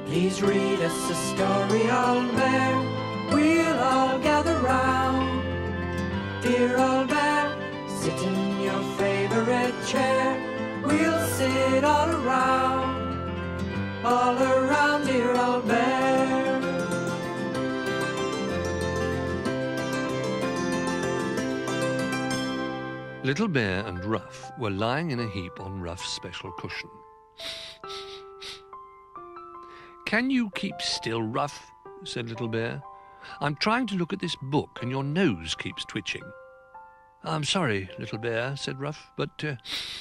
Please read us a story, old bear. We'll all gather round. Dear old bear, sit in your favorite chair. We'll sit all around, dear old bear. Little Bear and Ruff were lying in a heap on Ruff's special cushion. "Can you keep still, Ruff?" said Little Bear. "I'm trying to look at this book and your nose keeps twitching." "I'm sorry, Little Bear," said Ruff, "but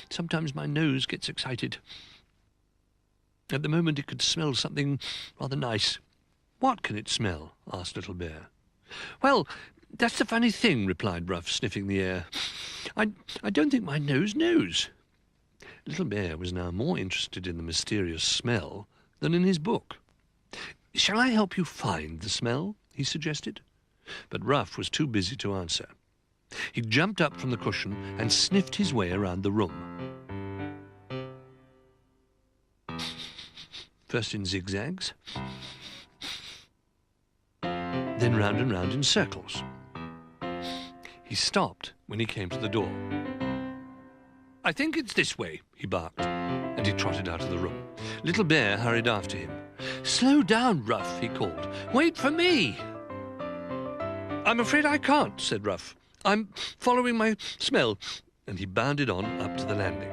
sometimes my nose gets excited. At the moment it could smell something rather nice." "What can it smell?" asked Little Bear. "Well, that's the funny thing," replied Ruff, sniffing the air. I don't think my nose knows." Little Bear was now more interested in the mysterious smell than in his book. "Shall I help you find the smell?" he suggested. But Ruff was too busy to answer. He jumped up from the cushion and sniffed his way around the room. First in zigzags, then round and round in circles. He stopped when he came to the door. "I think it's this way," he barked, and he trotted out of the room. Little Bear hurried after him. "Slow down, Ruff," he called. "Wait for me." "I'm afraid I can't," said Ruff. "I'm following my smell," and he bounded on up to the landing.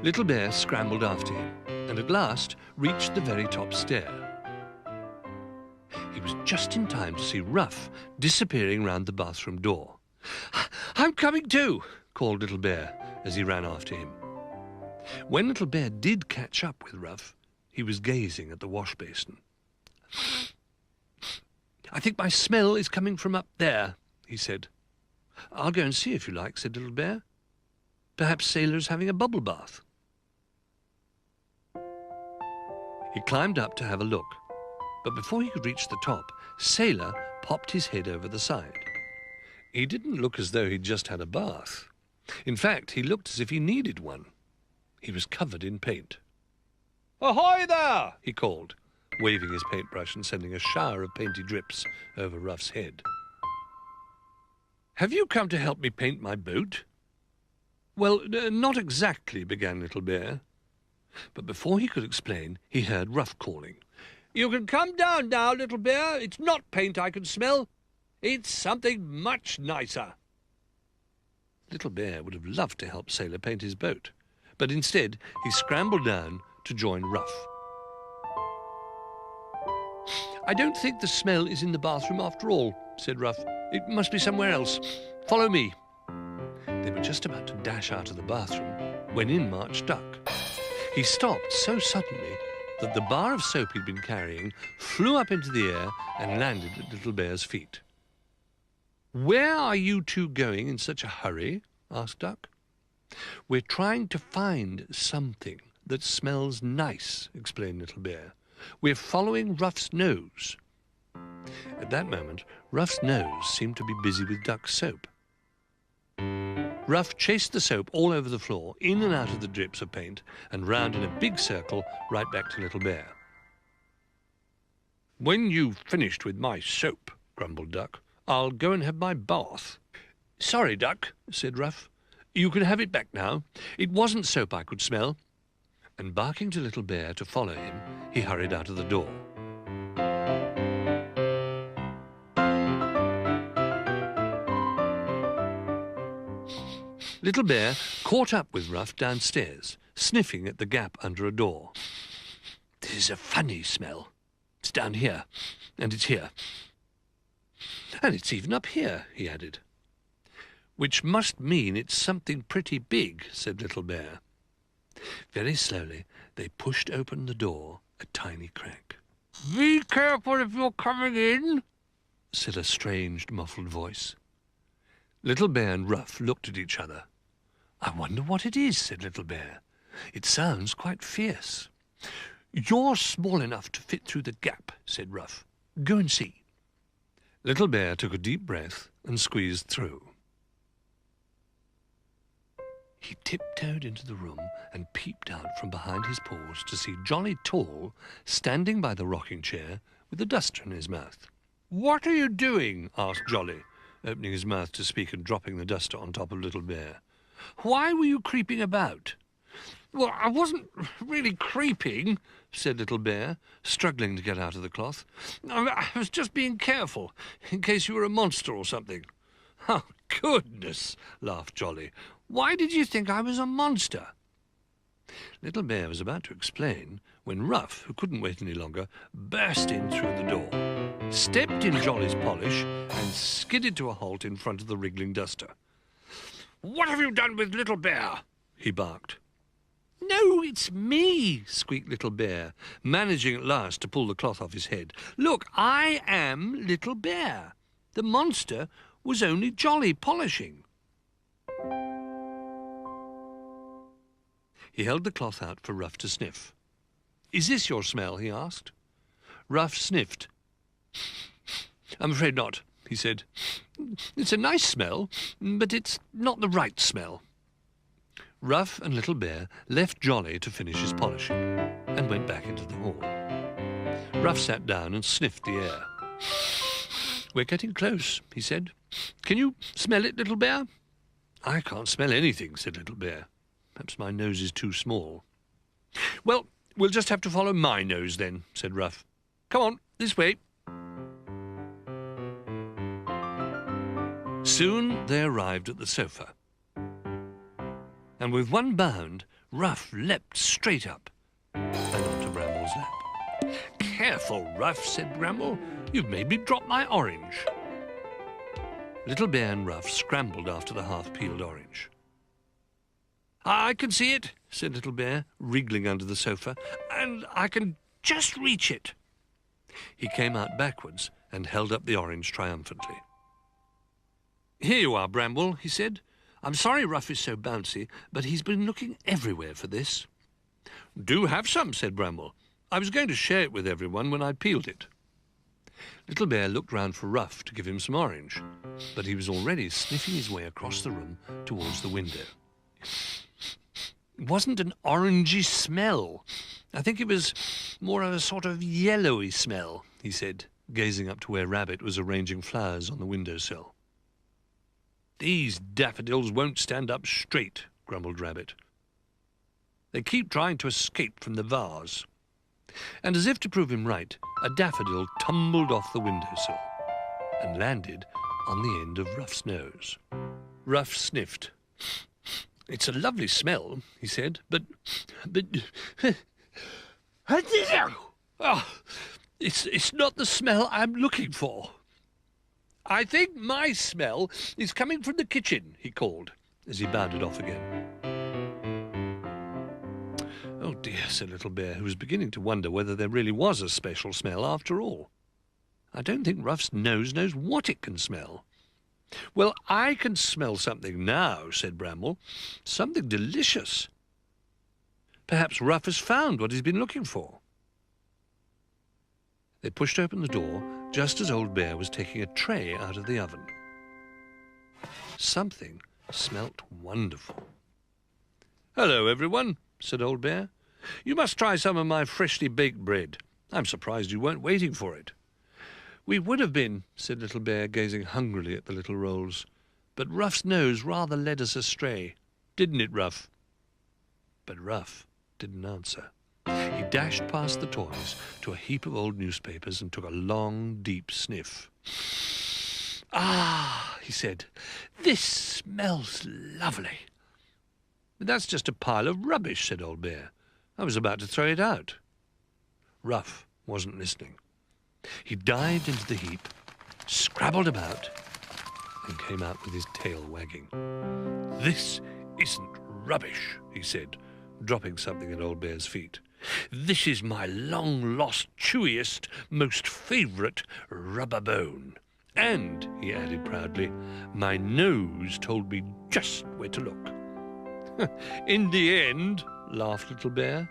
Little Bear scrambled after him, and at last reached the very top stair. He was just in time to see Ruff disappearing round the bathroom door. "I'm coming too," called Little Bear as he ran after him. When Little Bear did catch up with Ruff, he was gazing at the wash basin. "I think my smell is coming from up there," he said. "I'll go and see if you like," said Little Bear. "Perhaps Sailor's having a bubble bath." He climbed up to have a look, but before he could reach the top, Sailor popped his head over the side. He didn't look as though he'd just had a bath. In fact, he looked as if he needed one. He was covered in paint. "Ahoy there!" he called, waving his paintbrush and sending a shower of painty drips over Ruff's head. "Have you come to help me paint my boat?" "Well, not exactly," began Little Bear. But before he could explain, he heard Ruff calling. "You can come down now, Little Bear. It's not paint I can smell. It's something much nicer." Little Bear would have loved to help Sailor paint his boat, but instead he scrambled down to join Ruff. "I don't think the smell is in the bathroom after all," said Ruff. "It must be somewhere else. Follow me." They were just about to dash out of the bathroom when in marched Duck. He stopped so suddenly that the bar of soap he'd been carrying flew up into the air and landed at Little Bear's feet. "Where are you two going in such a hurry?" asked Duck. "We're trying to find something that smells nice," explained Little Bear. "We're following Ruff's nose." At that moment, Ruff's nose seemed to be busy with Duck's soap. Ruff chased the soap all over the floor, in and out of the drips of paint, and round in a big circle right back to Little Bear. "When you've finished with my soap," grumbled Duck, "I'll go and have my bath." "Sorry, Duck," said Ruff. "You can have it back now. It wasn't soap I could smell." And barking to Little Bear to follow him, he hurried out of the door. Little Bear caught up with Ruff downstairs, sniffing at the gap under a door. "This is a funny smell. It's down here, and it's here. And it's even up here," he added. "Which must mean it's something pretty big," said Little Bear. Very slowly they pushed open the door a tiny crack. "Be careful if you're coming in," said a strange, muffled voice. Little Bear and Ruff looked at each other. "I wonder what it is," said Little Bear. "It sounds quite fierce." "You're small enough to fit through the gap," said Ruff. "Go and see." Little Bear took a deep breath and squeezed through. He tiptoed into the room and peeped out from behind his paws to see Jolly Tall standing by the rocking chair with a duster in his mouth. "What are you doing?" asked Jolly, opening his mouth to speak and dropping the duster on top of Little Bear. "Why were you creeping about?" "Well, I wasn't really creeping," said Little Bear, struggling to get out of the cloth. "I was just being careful, in case you were a monster or something." "Oh, goodness," laughed Jolly. "Why did you think I was a monster?" Little Bear was about to explain when Ruff, who couldn't wait any longer, burst in through the door, stepped in Jolly's polish, and skidded to a halt in front of the wriggling duster. "What have you done with Little Bear?" he barked. "No, it's me," squeaked Little Bear, managing at last to pull the cloth off his head. "Look, I am Little Bear. The monster was only Jolly polishing." He held the cloth out for Ruff to sniff. "Is this your smell?" he asked. Ruff sniffed. "I'm afraid not," he said. "It's a nice smell, but it's not the right smell." Ruff and Little Bear left Jolly to finish his polishing and went back into the hall. Ruff sat down and sniffed the air. "We're getting close," he said. "Can you smell it, Little Bear?" "I can't smell anything," said Little Bear. "Perhaps my nose is too small." "Well, we'll just have to follow my nose then," said Ruff. "Come on, this way." Soon they arrived at the sofa. And with one bound, Ruff leapt straight up and onto Bramble's lap. "Careful, Ruff," said Bramble. "You've made me drop my orange." Little Bear and Ruff scrambled after the half-peeled orange. "I can see it," said Little Bear, wriggling under the sofa, "and I can just reach it." He came out backwards and held up the orange triumphantly. "Here you are, Bramble," he said. "I'm sorry Ruff is so bouncy, but he's been looking everywhere for this." "Do have some," said Bramble. "I was going to share it with everyone when I peeled it." Little Bear looked round for Ruff to give him some orange, but he was already sniffing his way across the room towards the window. It wasn't an orangey smell. I think it was more of a sort of yellowy smell, he said, gazing up to where Rabbit was arranging flowers on the windowsill. "These daffodils won't stand up straight," grumbled Rabbit. "They keep trying to escape from the vase." And as if to prove him right, a daffodil tumbled off the windowsill and landed on the end of Ruff's nose. Ruff sniffed. "It's a lovely smell," he said, but oh, it's not the smell I'm looking for." "I think my smell is coming from the kitchen," he called, as he bounded off again. "Oh dear," said Little Bear, who was beginning to wonder whether there really was a special smell after all. "I don't think Ruff's nose knows what it can smell." "Well, I can smell something now," said Bramble. "Something delicious. Perhaps Ruff has found what he's been looking for." They pushed open the door just as Old Bear was taking a tray out of the oven. Something smelt wonderful. "Hello, everyone," said Old Bear. "You must try some of my freshly baked bread. I'm surprised you weren't waiting for it." "We would have been," said Little Bear, gazing hungrily at the little rolls. "But Ruff's nose rather led us astray. Didn't it, Ruff?" But Ruff didn't answer. He dashed past the toys to a heap of old newspapers and took a long, deep sniff. "Ah," he said, "this smells lovely." "But that's just a pile of rubbish," said Old Bear. "I was about to throw it out." Ruff wasn't listening. He dived into the heap, scrabbled about, and came out with his tail wagging. "This isn't rubbish," he said, dropping something at Old Bear's feet. "This is my long-lost, chewiest, most favourite rubber bone. And," he added proudly, "my nose told me just where to look." "In the end," laughed Little Bear,